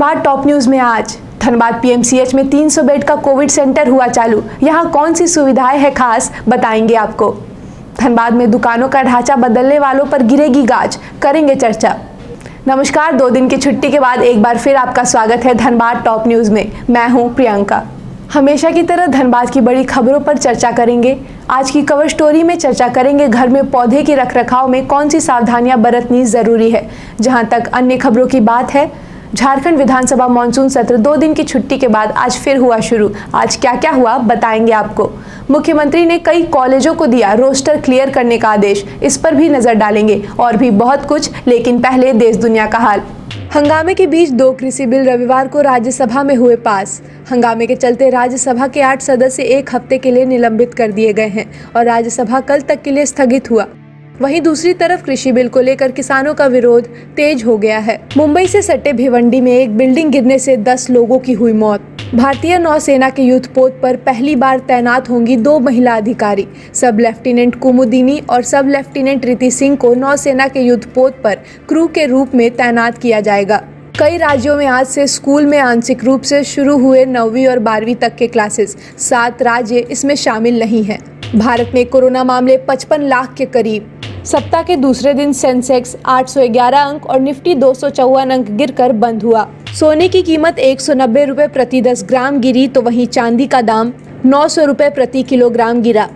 Dhanbad top news में आज Dhanbad PMCH में 300 बेड का कोविड सेंटर हुआ चालू। यहाँ कौन सी सुविधाएं हैं खास, बताएंगे आपको। धनबाद में दुकानों का ढांचा बदलने वालों पर गिरेगी गाज, करेंगे चर्चा। नमस्कार, 2 दिन की छुट्टी के बाद एक बार फिर आपका स्वागत है धनबाद टॉप न्यूज में। मैं हूं प्रियंका। हमेशा की तरह धनबाद की बड़ी खबरों पर चर्चा करेंगे। आज की कवर स्टोरी में चर्चा करेंगे घर में पौधे की रखरखाव में कौन सी सावधानियां बरतनी जरूरी है। जहां तक अन्य खबरों की बात है, झारखंड विधानसभा मानसून सत्र 2 दिन की छुट्टी के बाद आज फिर हुआ शुरू। आज क्या क्या हुआ बताएंगे आपको। मुख्यमंत्री ने कई कॉलेजों को दिया रोस्टर क्लियर करने का आदेश, इस पर भी नजर डालेंगे और भी बहुत कुछ। लेकिन पहले देश दुनिया का हाल। हंगामे के बीच 2 कृषि बिल रविवार को राज्यसभा में हुए पास। हंगामे के चलते राज्यसभा के 8 सदस्य 1 हफ्ते के लिए निलंबित कर दिए गए हैं और राज्यसभा कल तक के लिए स्थगित हुआ। वहीं दूसरी तरफ कृषि बिल को लेकर किसानों का विरोध तेज हो गया है। मुंबई से सटे भिवंडी में एक बिल्डिंग गिरने से 10 लोगों की हुई मौत। भारतीय नौसेना के युद्ध पोत पर पहली बार तैनात होंगी 2 महिला अधिकारी। सब लेफ्टिनेंट कुमुदिनी और सब लेफ्टिनेंट रिति सिंह को नौसेना के युद्ध पोत पर क्रू के रूप में तैनात किया जाएगा। कई राज्यों में आज से स्कूल में आंशिक रूप से शुरू हुए 9वीं और 12वीं तक के क्लासेस। 7 राज्य इसमें शामिल नहीं हैं। भारत में कोरोना मामले 55 लाख के करीब। सप्ताह के दूसरे दिन सेंसेक्स 811 अंक और निफ्टी 254 अंक गिरकर बंद हुआ। सोने की कीमत 190 रुपए प्रति 10 ग्राम गिरी, तो वहीं चांदी का दाम 900 रुपए प्रति किलोग्राम गिरा।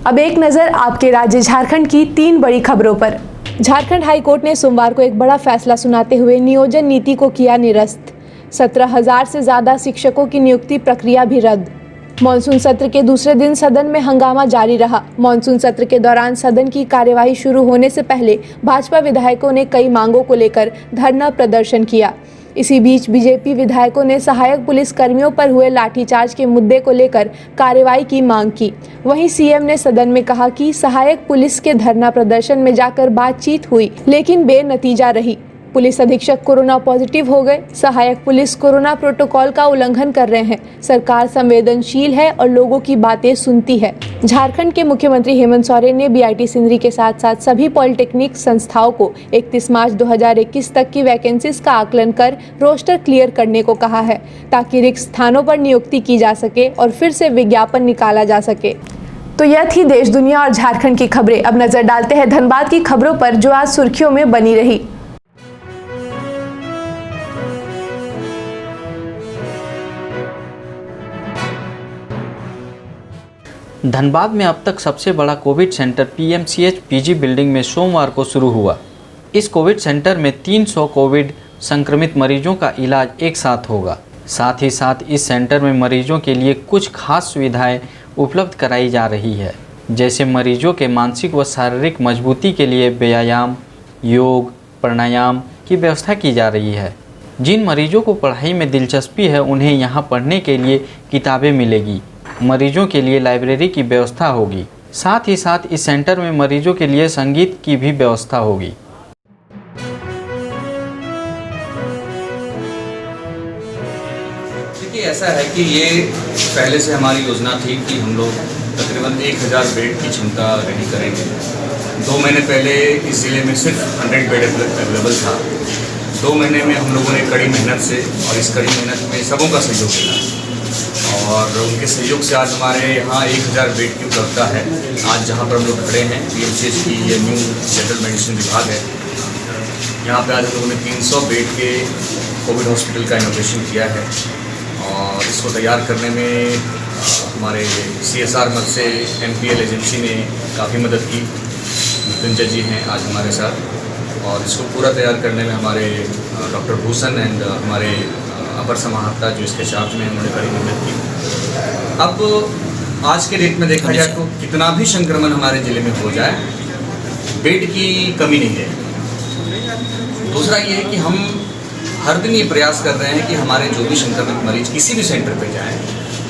अब एक नजर आपके राज्य झारखंड की 3 बड़ी खबरों पर। झारखंड हाईकोर्ट ने सोमवार को एक बड़ा फैसला सुनाते हुए नियोजन नीति को किया निरस्त। 17,000 से ज्यादा शिक्षकों की नियुक्ति प्रक्रिया भी रद्द। मॉनसून सत्र के दूसरे दिन सदन में हंगामा जारी रहा। मॉनसून सत्र के दौरान सदन की कार्यवाही शुरू होने से पहले भाजपा विधायकों ने कई मांगों को लेकर धरना प्रदर्शन किया। इसी बीच बीजेपी विधायकों ने सहायक पुलिस कर्मियों पर हुए लाठीचार्ज के मुद्दे को लेकर कार्रवाई की मांग की। वहीं सीएम ने सदन में कहा कि सहायक पुलिस के धरना प्रदर्शन में जाकर बातचीत हुई, लेकिन बेनतीजा रही। पुलिस अधीक्षक कोरोना पॉजिटिव हो गए। सहायक पुलिस कोरोना प्रोटोकॉल का उल्लंघन कर रहे हैं। सरकार संवेदनशील है और लोगों की बातें सुनती है। झारखंड के मुख्यमंत्री हेमंत सोरेन ने बीआईटी सिंदरी के साथ साथ सभी पॉलिटेक्निक संस्थाओं को 31 मार्च 2021 तक की वैकेंसीज का आकलन कर रोस्टर क्लियर करने को कहा है, ताकि रिक्त स्थानों पर नियुक्ति की जा सके और फिर से विज्ञापन निकाला जा सके। तो यह थी देश दुनिया और झारखंड की खबरें। अब नजर डालते हैं धनबाद की खबरों पर, जो आज सुर्खियों में बनी रही। धनबाद में अब तक सबसे बड़ा Covid centre PMCH PG building में सोमवार को शुरू हुआ। इस कोविड सेंटर में 300 कोविड संक्रमित मरीजों का इलाज एक साथ होगा। साथ ही साथ इस सेंटर में मरीजों के लिए कुछ खास सुविधाएं उपलब्ध कराई जा रही है, जैसे मरीजों के मानसिक व शारीरिक मजबूती के लिए व्यायाम, योग, प्राणायाम की व्यवस्था की जा रही है। जिन मरीजों को पढ़ाई में दिलचस्पी है उन्हें यहाँ पढ़ने के लिए किताबें मिलेगी। मरीजों के लिए लाइब्रेरी की व्यवस्था होगी। साथ ही साथ इस सेंटर में मरीजों के लिए संगीत की भी व्यवस्था होगी। देखिए, ऐसा है कि ये पहले से हमारी योजना थी कि हम लोग तकरीबन 1000 बेड की क्षमता रेडी करेंगे। 2 महीने पहले इस ज़िले में सिर्फ 100 बेड अवेलेबल था। 2 महीने में हम लोगों ने कड़ी मेहनत से, और इस कड़ी मेहनत में सबों का सहयोग मिला और उनके सहयोग से आज हमारे यहाँ 1000 बेड की उपलब्धता है। आज जहाँ पर हम लोग खड़े हैं पीएमसीएच की ये न्यू जनरल मेडिसिन विभाग है। यहाँ पे आज हम लोगों ने 300 बेड के कोविड हॉस्पिटल का इनोवेशन किया है और इसको तैयार करने में हमारे CSR मद से MPL एजेंसी ने काफ़ी मदद की। मृत्युंजय जी हैं आज हमारे साथ और इसको पूरा तैयार करने में हमारे डॉक्टर भूषण एंड हमारे अपर समाहर्ता जो इसके चार्ज में उन्होंने कड़ी मेहनत की। अब आज के डेट में देखा जाए तो कितना भी संक्रमण हमारे ज़िले में हो जाए, बेड की कमी नहीं है। दूसरा ये है कि हम हर दिन ये प्रयास कर रहे हैं कि हमारे जो भी संक्रमित मरीज किसी भी सेंटर पे जाएं,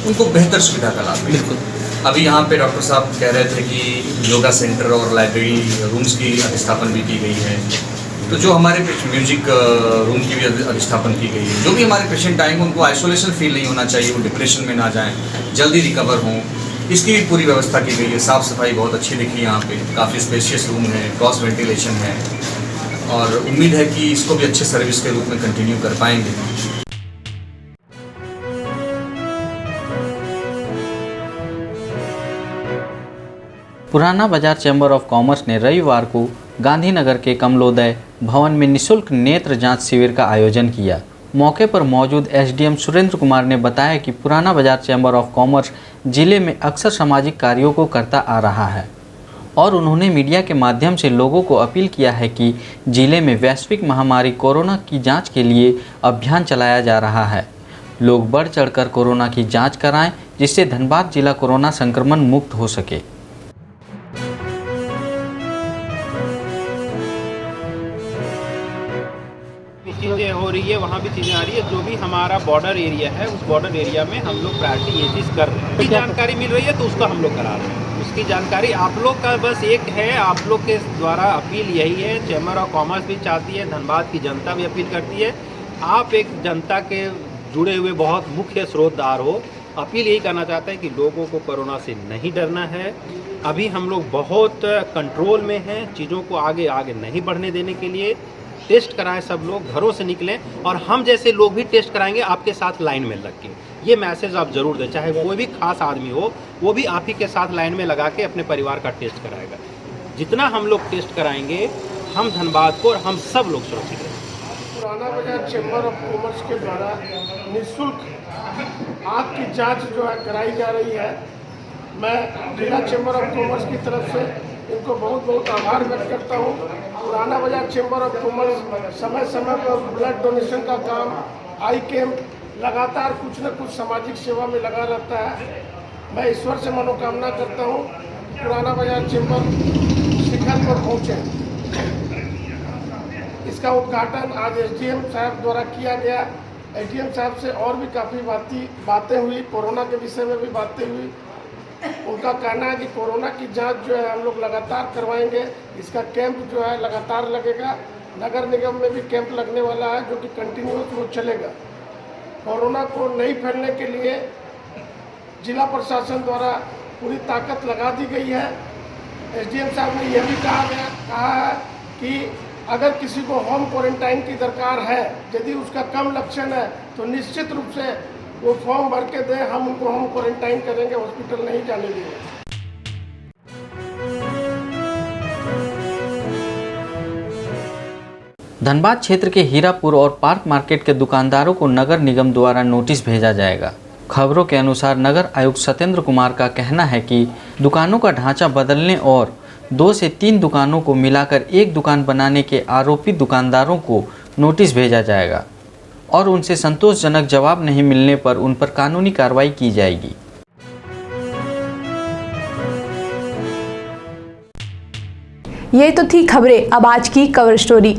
उनको बेहतर सुविधा का लाभ मिले। बिल्कुल। अभी यहाँ पे डॉक्टर साहब कह रहे थे कि योगा सेंटर और लाइब्रेरी रूम्स की अधिस्थापन भी की गई है। तो जो हमारे म्यूजिक रूम की भी अधिस्थापन की गई है। जो भी हमारे पेशेंट आएंगे उनको आइसोलेशन फील नहीं होना चाहिए, वो डिप्रेशन में ना जाएं, जल्दी रिकवर हों, इसकी भी पूरी व्यवस्था की गई है। साफ़ सफाई बहुत अच्छी दिखी यहाँ पे, काफ़ी स्पेशियस रूम है, क्रॉस वेंटिलेशन है और उम्मीद है कि इसको भी अच्छे सर्विस के रूप में कंटिन्यू कर पाएंगे। पुराना बाजार चैम्बर ऑफ कॉमर्स ने रविवार को गांधीनगर के कमलोदय भवन में निःशुल्क नेत्र जांच शिविर का आयोजन किया। मौके पर मौजूद एसडीएम सुरेंद्र कुमार ने बताया कि पुराना बाजार चैम्बर ऑफ कॉमर्स जिले में अक्सर सामाजिक कार्यों को करता आ रहा है और उन्होंने मीडिया के माध्यम से लोगों को अपील किया है कि जिले में वैश्विक महामारी कोरोना की जांच के लिए अभियान चलाया जा रहा है। लोग बढ़ चढ़कर कोरोना की जांच कराएं, जिससे धनबाद जिला कोरोना संक्रमण मुक्त हो सके। चीज़ें हो रही है, वहाँ भी चीज़ें आ रही है। जो भी हमारा बॉर्डर एरिया है, उस बॉर्डर एरिया में हम लोग प्रायोरिटी ये चीज़ कर रहे हैं। उसकी जानकारी मिल रही है तो उसको हम लोग करा रहे हैं। उसकी जानकारी आप लोग का बस एक है, आप लोग के द्वारा अपील यही है। चैम्बर ऑफ कॉमर्स भी चाहती है, धनबाद की जनता भी अपील करती है। आप एक जनता के जुड़े हुए बहुत मुख्य स्रोतदार हो। अपील यही करना चाहते हैं कि लोगों को कोरोना से नहीं डरना है। अभी हम लोग बहुत कंट्रोल में हैं। चीज़ों को आगे आगे नहीं बढ़ने देने के लिए टेस्ट कराएं, सब लोग घरों से निकलें और हम जैसे लोग भी टेस्ट कराएंगे आपके साथ लाइन में लग के। ये मैसेज आप ज़रूर दें, चाहे कोई भी खास आदमी हो, वो भी आप ही के साथ लाइन में लगा के अपने परिवार का टेस्ट कराएगा। जितना हम लोग टेस्ट कराएंगे, हम धनबाद को और हम सब लोग सुरक्षित रहेंगे। पुराना बाजार चैम्बर ऑफ कॉमर्स के द्वारा निःशुल्क आँख की जांच जो है कराई जा रही है। मैं जिला चैम्बर ऑफ कॉमर्स की तरफ से इनको बहुत बहुत आभार व्यक्त करता हूँ। पुराना बाजार चैम्बर ऑफ कॉमर्स समय समय पर ब्लड डोनेशन का काम, आई कैम्प, लगातार कुछ न कुछ सामाजिक सेवा में लगा रहता है। मैं ईश्वर से मनोकामना करता हूँ पुराना बाजार चैम्बर शिखर पर पहुँचे। इसका उद्घाटन आज एसडीएम साहब द्वारा किया गया। एसडीएम साहब से और भी काफ़ी बातें हुई, कोरोना के विषय में भी बातें हुई। उनका कहना है कि कोरोना की जांच जो है हम लोग लगातार करवाएंगे। इसका कैंप जो है लगातार लगेगा। नगर निगम में भी कैंप लगने वाला है जो कि कंटिन्यूस वो चलेगा। कोरोना को नहीं फैलने के लिए जिला प्रशासन द्वारा पूरी ताकत लगा दी गई है। एसडीएम साहब ने यह भी कहा है कि अगर किसी को होम क्वारंटाइन की दरकार है, यदि उसका कम लक्षण है तो निश्चित रूप से वो फॉर्म भर के दें, हम उनको होम क्वारंटाइन करेंगे, हॉस्पिटल नहीं जाने देंगे। धनबाद क्षेत्र के हीरापुर और पार्क मार्केट के दुकानदारों को नगर निगम द्वारा नोटिस भेजा जाएगा। खबरों के अनुसार नगर आयुक्त सत्येंद्र कुमार का कहना है कि दुकानों का ढांचा बदलने और 2 से 3 दुकानों को मिलाकर एक दुकान बनाने के आरोपी दुकानदारों को नोटिस भेजा जाएगा और उनसे संतोषजनक जवाब नहीं मिलने पर उन पर कानूनी कार्रवाई की जाएगी। ये तो थी खबरें। अब आज की कवर स्टोरी।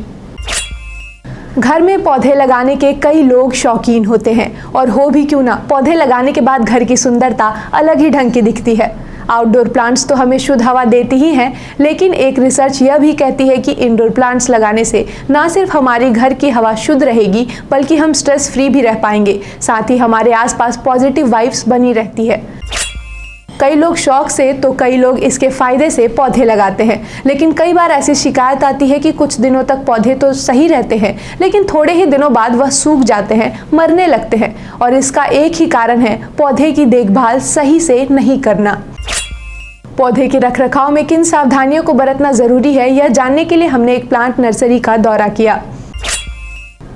घर में पौधे लगाने के कई लोग शौकीन होते हैं और हो भी क्यों ना, पौधे लगाने के बाद घर की सुंदरता अलग ही ढंग की दिखती है। आउटडोर प्लांट्स तो हमें शुद्ध हवा देती ही हैं, लेकिन एक रिसर्च यह भी कहती है कि इंडोर प्लांट्स लगाने से ना सिर्फ हमारे घर की हवा शुद्ध रहेगी, बल्कि हम स्ट्रेस फ्री भी रह पाएंगे। साथ ही हमारे आसपास पॉजिटिव वाइब्स बनी रहती है। कई लोग शौक से तो कई लोग इसके फायदे से पौधे लगाते हैं, लेकिन कई बार ऐसी शिकायत आती है कि कुछ दिनों तक पौधे तो सही रहते हैं, लेकिन थोड़े ही दिनों बाद वह सूख जाते हैं, मरने लगते हैं। और इसका एक ही कारण है, पौधे की देखभाल सही से नहीं करना। पौधे के रखरखाव में किन सावधानियों को बरतना जरूरी है, यह जानने के लिए हमने एक प्लांट नर्सरी का दौरा किया।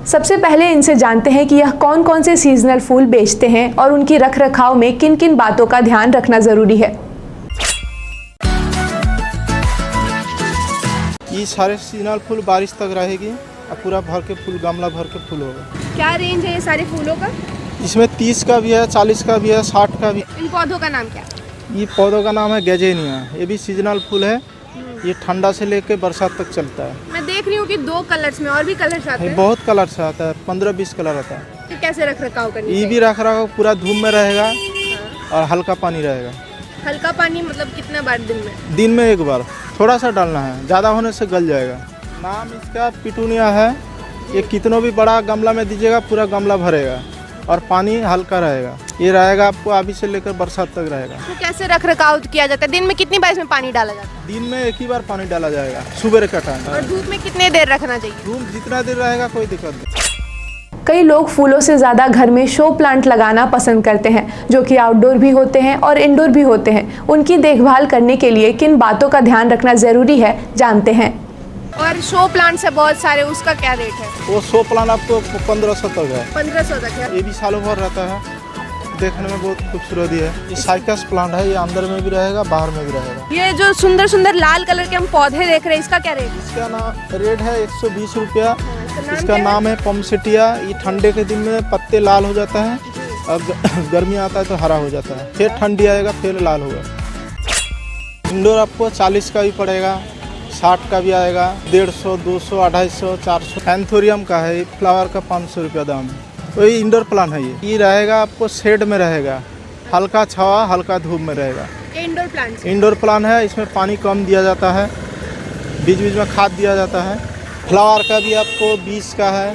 सबसे पहले इनसे जानते हैं कि यह कौन कौन से सीजनल फूल बेचते हैं और उनकी रखरखाव में किन किन बातों का ध्यान रखना जरूरी है। ये सारे सीजनल फूल बारिश तक रहेगी और पूरा भर के फूल, गमला भर के फूल होगा। क्या रेंज है ये सारे फूलों का? इसमें 30 का भी है, 40 का भी है, 60 का भी। इन पौधों का नाम क्या है? ये पौधों का नाम है गेजेनिया। ये भी सीजनल फूल है। ये ठंडा से लेकर बरसात तक चलता है। मैं देख रही हूँ कि 2 कलर्स में और भी कलर्स आते हैं। बहुत कलर से आता है, 15-20 कलर आता है। तो कैसे रख रखाव करनी ये चाहिए? भी रख रखाव पूरा धूप में रहेगा और हल्का पानी रहेगा। हल्का पानी मतलब कितना बार दिन में? दिन में एक बार थोड़ा सा डालना है, ज़्यादा होने से गल जाएगा। नाम इसका पिटूनिया है। ये कितनों भी बड़ा गमला में दीजिएगा, पूरा गमला भरेगा और पानी हल्का रहेगा। ये रहेगा आपको अभी से लेकर बरसात तक रहेगा। तो कैसे रख रखाव किया जाता है? दिन में कितनी बार इसमें पानी डाला जाता है? दिन में एक ही बार पानी डाला जाएगा, सुबह का टाइम। और धूप में कितने देर रखना चाहिए? धूप जितना देर रहेगा कोई दिक्कत नहीं। कई लोग फूलों से ज़्यादा घर में शो प्लांट लगाना पसंद करते हैं, जो कि आउटडोर भी होते हैं और इंडोर भी होते हैं। उनकी देखभाल करने के लिए किन बातों का ध्यान रखना ज़रूरी है, जानते हैं। और शो प्लांट्स है बहुत सारे, उसका क्या रेट है? वो 100 प्लांट आपको 1500 तक है। 1500 तक है। ये भी सालों भर रहता है, देखने में बहुत खूबसूरत ही है। ये साइकस प्लांट है, ये अंदर में भी रहेगा, बाहर में भी रहेगा। ये जो सुंदर सुंदर लाल कलर के हम पौधे देख रहे हैं, इसका क्या रेट है? इसका नाम रेट है 120 रुपया। इसका क्या है? नाम है पमसेटिया। ये ठंडे के दिन में पत्ते लाल हो जाता है और गर्मी आता है तो हरा हो जाता है, फिर ठंडी आएगा फिर लाल होगा। इंडोर आपको 40 का भी पड़ेगा, 60 का भी आएगा, 150, 200, 250, 400। एंथोरियम का है, फ्लावर का 500 रुपया दाम है। वही इंडोर प्लांट है। ये रहेगा आपको शेड में रहेगा, हल्का छावा हल्का धूप में रहेगा। ये इंडोर प्लांट्स। इंडोर प्लांट है, इसमें पानी कम दिया जाता है, बीच बीच में खाद दिया जाता है। फ्लावर का भी आपको 20 का है,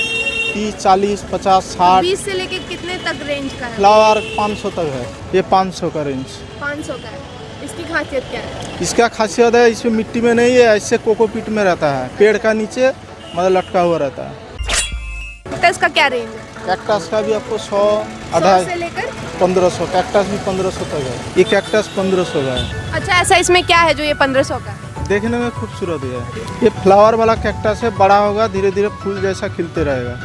30, 40, 50, 60। 20 से लेके कितने तक रेंज का है? फ्लावर 500 तक है, ये 500 का रेंज। 500 का है। इसकी खासियत क्या है? इसका खासियत है इसमें मिट्टी में नहीं है, ऐसे कोकोपीट में रहता है, पेड़ का नीचे मतलब लटका हुआ रहता है। इसका क्या रेंज है? कैक्टस का भी आपको 100, 100 से लेकर 1500। कैक्टस भी 1500 तक है, ये कैक्टस 1500 का है। अच्छा, ऐसा इसमें क्या है जो ये 1500 का है? देखने में खूबसूरत है। ये फ्लावर वाला कैक्टस है, बड़ा होगा, धीरे धीरे फूल जैसा खिलते रहेगा,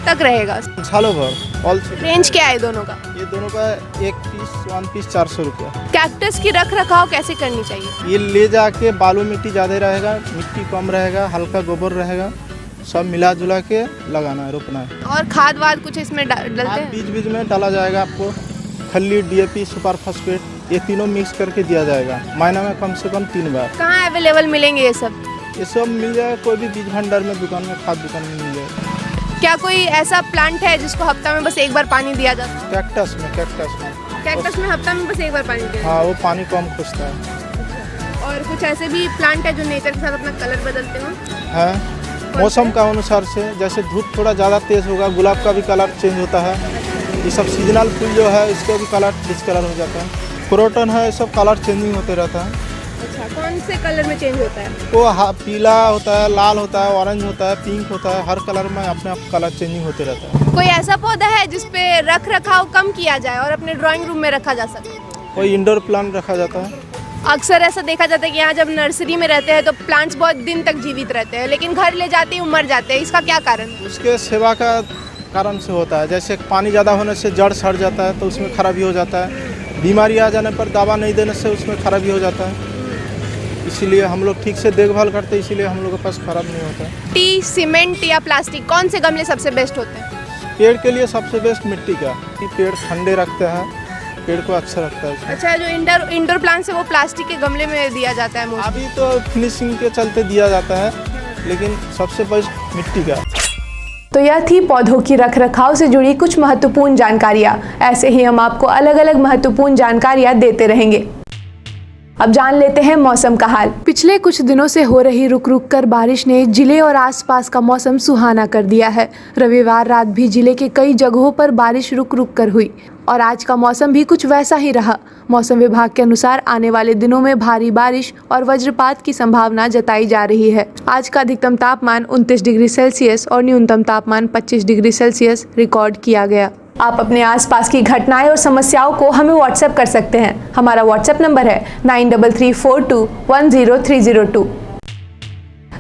तक रहेगा। सालों भर। ऑल रेंज क्या है दोनों का? ये दोनों का एक पीस 1 पीस 400 रुपया। कैक्टस की रख रखाव कैसे करनी चाहिए? ये ले जाके बालू मिट्टी ज़्यादा रहेगा, मिट्टी कम रहेगा, हल्का गोबर रहेगा, सब मिला जुला के लगाना है, रोपना है। और खाद वाद कुछ इसमें डलते हैं? बीच बीच में डाला जाएगा आपको, खल्ली, DAP, सुपर फास्फेट, ये तीनों मिक्स करके दिया जाएगा, महीना में कम से कम 3 बार। कहाँ अवेलेबल मिलेंगे ये सब? ये सब मिल जाएगा कोई भी बीज भंडार में, दुकान में, खाद दुकान में मिल जाएगा। क्या कोई ऐसा प्लांट है जिसको हफ्ता में बस एक बार पानी दिया जाता है? कैक्टस में कैक्टस में हफ्ता में बस एक बार पानी दिया हाँ, वो पानी कम खुजता है। जाता है। और कुछ ऐसे भी प्लांट है जो नेचर के साथ अपना कलर बदलते हो? है मौसम का अनुसार से, जैसे धूप थोड़ा ज़्यादा तेज़ होगा, गुलाब का भी कलर चेंज होता है। ये सब सीजनल फूल जो है इसका भी कलर डिसकलर हो जाता है। क्रोटन है, सब कलर चेंजिंग होते रहता है। अच्छा, कौन से कलर में चेंज होता है? वो पीला होता है, लाल होता है, ऑरेंज होता है, पिंक होता है, हर कलर में अपने आप कलर चेंजिंग होते रहता है। कोई ऐसा पौधा है जिसपे रख रखाव कम किया जाए और अपने ड्राइंग रूम में रखा जा सके? कोई इंडोर प्लांट रखा जाता है। अक्सर ऐसा देखा जाता है कि यहाँ जब नर्सरी में रहते हैं तो प्लांट्स बहुत दिन तक जीवित रहते हैं, लेकिन घर ले जाते ही मर जाते हैं। इसका क्या कारण है? उसके सेवा का कारण से होता है। जैसे पानी ज़्यादा होने से जड़ सड़ जाता है तो उसमें खराबी हो जाता है। बीमारी आ जाने पर दवा नहीं देने से उसमें खराबी हो जाता है। इसीलिए हम लोग ठीक से देखभाल करते हैं, इसीलिए हम लोग के पास खराब नहीं होता है। टी, सीमेंट या प्लास्टिक, कौन से गमले सबसे बेस्ट होते हैं? पेड़ के लिए सबसे बेस्ट मिट्टी का, कि पेड़ ठंडे रखते हैं, पेड़ को अच्छा रखता है उसमें। अच्छा, जो इंडोर प्लांट्स है वो प्लास्टिक के गमले में दिया जाता है मोस्टली। अभी तो फिनिशिंग के चलते दिया जाता है, लेकिन सबसे बेस्ट मिट्टी का। तो यह थी पौधों की रखरखाव से जुड़ी कुछ महत्वपूर्ण जानकारियाँ। ऐसे ही हम आपको अलग अलग महत्वपूर्ण जानकारियाँ देते रहेंगे। अब जान लेते हैं मौसम का हाल। पिछले कुछ दिनों से हो रही रुक रुक कर बारिश ने जिले और आसपास का मौसम सुहाना कर दिया है। रविवार रात भी जिले के कई जगहों पर बारिश रुक रुक कर हुई और आज का मौसम भी कुछ वैसा ही रहा। मौसम विभाग के अनुसार आने वाले दिनों में भारी बारिश और वज्रपात की संभावना जताई जा रही है। आज का अधिकतम तापमान 29 डिग्री सेल्सियस और न्यूनतम तापमान 25 डिग्री सेल्सियस रिकॉर्ड किया गया। आप अपने आसपास की घटनाएं और समस्याओं को हमें व्हाट्सएप कर सकते हैं। हमारा व्हाट्सएप नंबर है 9334210302।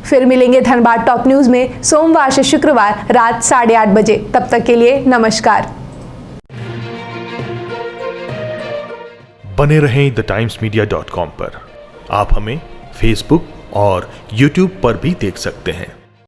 फिर मिलेंगे धनबाद टॉप न्यूज़ में सोमवार से शुक्रवार रात 8:30 बजे। तब तक के लिए नमस्कार। बने रहें TheTimesMedia.com पर। आप हमें फेसबुक और यूट्यूब पर भी देख सकते हैं।